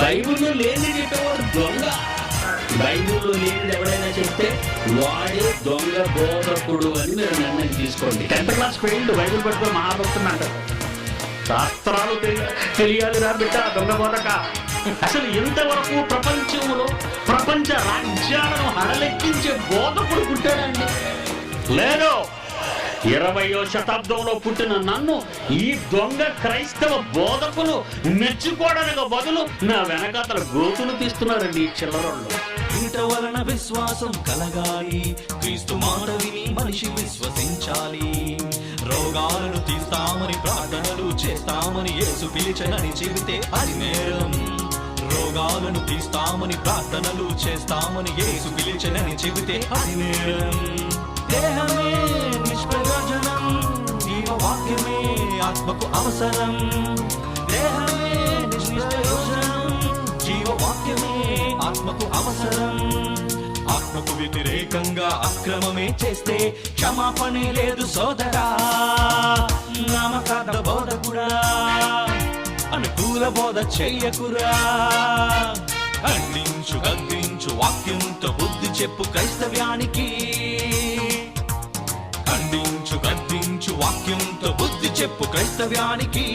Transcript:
బైబిల్లో లేనిది దొంగ. బైబిల్లో లేనిది ఎవరైనా చెప్తే వాడే దొంగ బోధకుడు అని మీరు నిర్ణయం తీసుకోండి. 10th క్లాస్ ఫెయిల్డ్ బైబిల్ పట్టుకొని మహాభక్తులు అంటారు. శాస్త్రాలు తెలియాలి రా బిడ్డ దొంగ బోధక. అసలు ఇంతవరకు ప్రపంచంలో ప్రపంచ రాజ్యాలను హడలెక్కించే బోధకుడు పుట్టాడండి? లేదు. 20వ శతాబ్దంలో పుట్టిన నన్ను ఈ దొంగ క్రైస్తవ బోధకులు మెచ్చుకోవడానికి బదులు నా వెనకాతల గోతులు తీస్తున్నారండి ఈ చిల్లరోళ్ళు. ఇంట వలన విశ్వాసం కలగాలి, క్రీస్తు మాట విని మనిషి విశ్వసించాలి. రోగాలను తీస్తామని ప్రార్థనలు చేస్తామని యేసు పిలిచనని చెబితే అది నేరం. రోగాలను తీస్తామని ప్రార్థనలు చేస్తామని యేసు పిలిచనని చెబితే అది నేరం. దేహమే నిష్ప్రయోజనం, జీవవాక్యమే ఆత్మకు అవసరం. దేహమే నిష్ప్రయోజనం, జీవవాక్యమే ఆత్మకు అవసరం. ఆత్మకు వ్యతిరేకంగా అక్రమమే చేస్తే క్షమాపణే లేదు సోదరా. నామకార్థ బోధకుడా, అనుకూల బోధ చెయ్యకురా. ఖండించు గద్దించు వాక్యంతో బుద్ధి చెప్పు క్రైస్తవ్యానికి. ఖండించు గద్దించు వాక్యంతో బుద్ధి చెప్పు క్రైస్తవ్యానికి.